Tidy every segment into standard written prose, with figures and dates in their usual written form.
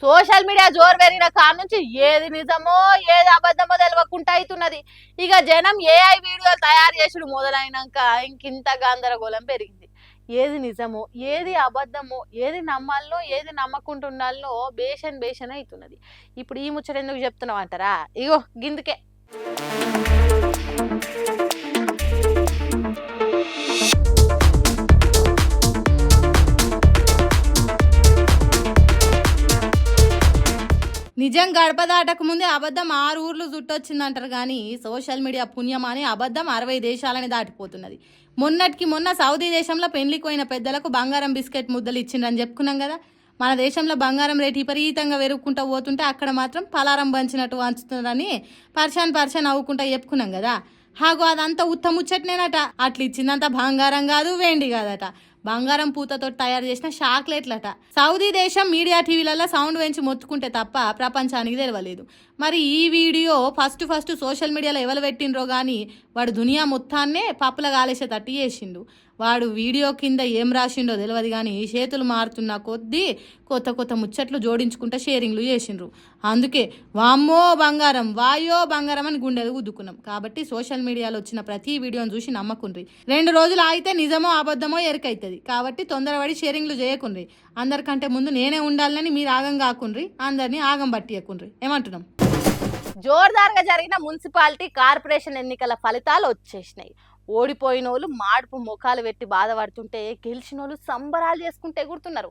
Social media జోరు పెరిగిన కాడ నుంచి ఏది నిజమో ఏది అబద్ధమో తెలియకుండా అవుతున్నది. ఇక జనం ఏఐ వీడియోలు తయారు చేసుడు మొదలైనాక ఇంకింత గందరగోళం పెరిగింది. ఏది నిజమో ఏది అబద్ధమో ఏది నమ్మాలనో ఏది నమ్మకుండా ఉండాలనో బేషన్ బేషన్ అవుతున్నది. ఇప్పుడు ఈ ముచ్చట ఎందుకు చెప్తున్నావు అంటారా? ఇగో గిందుకే. నిజం గడప దాటక ముందే అబద్ధం 6 ఊర్లు చుట్టొచ్చిందంటారు కానీ సోషల్ మీడియా పుణ్యం అని అబద్ధం 60 దేశాలని దాటిపోతున్నది. మొన్నటికి మొన్న సౌదీ దేశంలో పెళ్లిపోయిన పెద్దలకు బంగారం బిస్కెట్ ముద్దలు ఇచ్చిండ్రని చెప్పుకున్నాం కదా. మన దేశంలో బంగారం రేటు విపరీతంగా పెరుగుకుంటూ పోతుంటే అక్కడ మాత్రం పలారం పంచినట్టు వంచుతున్నారని పరిశాన్ అవ్వకుండా చెప్పుకున్నాం కదా. హాగో అదంతా ఉత్తముచ్చట్నేనట. అట్లా ఇచ్చిందంతా బంగారం కాదు, వెండి కాదట, బంగారం పూతతో తయారు చేసిన చాక్లెట్లట. సౌదీ దేశం మీడియా టీవీలలో సౌండ్ పెంచి మొత్తుకుంటే తప్ప ప్రపంచానికి తెలవలేదు. మరి ఈ వీడియో ఫస్ట్ సోషల్ మీడియాలో ఎవరు పెట్టిండ్రో కానీ వాడు దునియా మొత్తాన్నే పప్పుల కాలేసేటట్టు చేసిండు. వాడు వీడియో కింద ఏం రాసిండో తెలియదు కానీ చేతులు మారుతున్న కొద్దీ కొత్త ముచ్చట్లు జోడించుకుంటూ షేరింగ్లు చేసిండ్రు. అందుకే వామ్మో బంగారం, వాయో బంగారం అని గుండెలు గుద్దుకున్నాం. కాబట్టి సోషల్ మీడియాలో వచ్చిన ప్రతి వీడియోని చూసి నమ్మకుండ్రి. 2 రోజులు ఆగితే నిజమో అబద్ధమో ఎరికైతుంది. కాబట్టి తొందరపడి షేరింగ్లు చేయకుండ్రి. అందరికంటే ముందు నేనే ఉండాలని మీరు ఆగం కాకుండ్రి, అందరినీ ఆగం పట్టియకుండ్రి. ఏమంటున్నాం? జోర్దార్గా జరిగిన మున్సిపాలిటీ కార్పొరేషన్ ఎన్నికల ఫలితాలు వచ్చేసినాయి. ఓడిపోయిన వాళ్ళు మాడుపు ముఖాలు పెట్టి బాధపడుతుంటే గెలిచిన వాళ్ళు సంబరాలు చేసుకుంటే ఎగురుతున్నారు.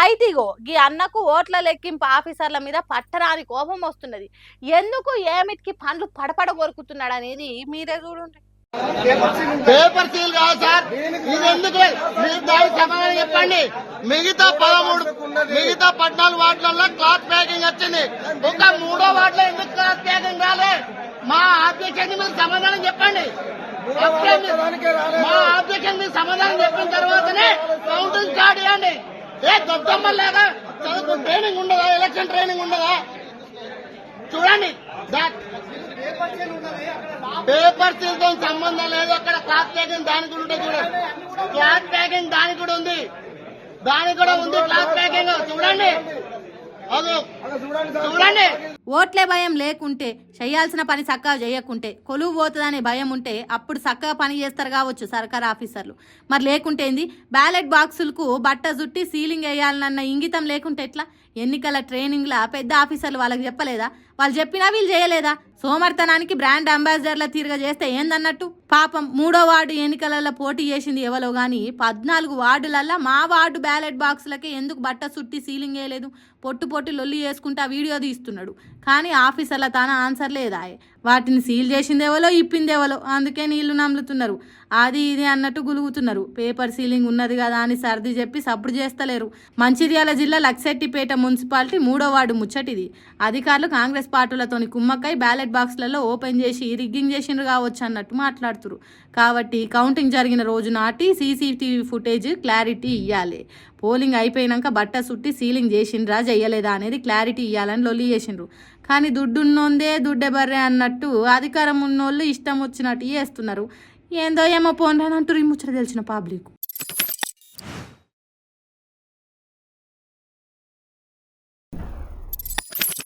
అయితే ఇగో ఈ అన్నకు ఓట్ల లెక్కింపు ఆఫీసర్ల మీద పట్టరాని కోపం వస్తున్నది. ఎందుకు ఏమిటికి పండ్లు పడపడ కొరుకుతున్నాడు అనేది మీరే చూడండి. పేపర్ సీల్ కాదు సార్, ఇది ఎందుకు మీరు దానికి సమాధానం చెప్పండి. మిగతా 14 వార్డులలో క్లాత్ ప్యాకింగ్ వచ్చింది, ఒక 3వ వార్డులో ఎందుకు క్లాత్ ప్యాకింగ్ రాలే? మా ఆబ్జెక్షన్ మీరు సమాధానం చెప్పండి. మా ఆబ్జెక్షన్ మీరు సమాధానం చెప్పిన తర్వాతనే కౌంటింగ్ స్టార్ట్ చేయండి. ఏ దొద్దమ్మలాగా చదువు ట్రైనింగ్ ఉండదా? ఎలక్షన్ ట్రైనింగ్ ఉండదా? చూడండి, పేపర్ సీల్ తో సంబంధం లేదు. అక్కడ క్లాత్ ప్యాకింగ్ దానికి కూడా ఉంటుంది. చూడండి, క్లాత్ ప్యాకింగ్ దానికి కూడా ఉంది, క్లాత్ ప్యాకింగ్ చూడండి. చూడండి, ఓట్లే భయం లేకుంటే, చేయాల్సిన పని చక్కగా చేయకుంటే, కొలువు పోతుందనే భయం ఉంటే అప్పుడు చక్కగా పని చేస్తారు కావచ్చు సర్కార్ ఆఫీసర్లు. మరి లేకుంటే ఏంది? బ్యాలెట్ బాక్సులకు బట్ట జుట్టి సీలింగ్ వేయాలన్న ఇంగితం లేకుంటే ఎట్లా? ఎన్నికల ట్రైనింగ్లా పెద్ద ఆఫీసర్లు వాళ్ళకి చెప్పలేదా? వాళ్ళు చెప్పినా వీళ్ళు చేయలేదా? సోమర్తనానికి బ్రాండ్ అంబాసిడర్ల తీరుగా చేస్తే ఏందన్నట్టు? పాపం 3వ వార్డు ఎన్నికలలో పోటీ చేసింది ఎవరో గానీ 14 వార్డులల్లో మా వార్డు బ్యాలెట్ బాక్సులకే ఎందుకు బట్ట సుట్టి సీలింగ్ వేయలేదు? పొట్టు లొల్లి చేసుకుంటే ఆ వీడియో తీస్తున్నాడు. కానీ ఆఫీసర్ల తన ఆన్సర్ లేదా? వాటిని సీల్ చేసిందేవలో ఇప్పిందేవలో, అందుకే నీళ్లు నమ్ములుతున్నారు. అది ఇది అన్నట్టు గులుగుతున్నారు. పేపర్ సీలింగ్ ఉన్నది కదా అని సర్ది చెప్పి సప్పుడు చేస్తలేరు. మంచిర్యాల జిల్లా లక్సెట్టిపేట మున్సిపాలిటీ 3వ వార్డు ముచ్చటిది. అధికారులు కాంగ్రెస్ పార్టీలతోని కుమ్మక్కై బ్యాలెట్ బాక్స్లలో ఓపెన్ చేసి రిగ్గింగ్ చేసిండ్రు కావచ్చు అన్నట్టు మాట్లాడుతున్నారు. కాబట్టి కౌంటింగ్ జరిగిన రోజు నాటి సీసీటీవీ ఫుటేజ్ క్లారిటీ ఇవ్వాలి. పోలింగ్ అయిపోయినాక బట్ట సుట్టి సీలింగ్ చేసిండ్రా చెయ్యలేదా అనేది క్లారిటీ ఇవ్వాలని లొల్లి చేసిండ్రు. కానీ దుడ్డున్నోందే దుడ్డే బర్రె అన్నట్టు అధికారం ఉన్నోళ్ళు ఇష్టం వచ్చినట్టు చేస్తున్నారు. ఏందో ఏమో పోండి అని అంటారు ఈ ముచ్చట తెలిసిన పబ్లిక్.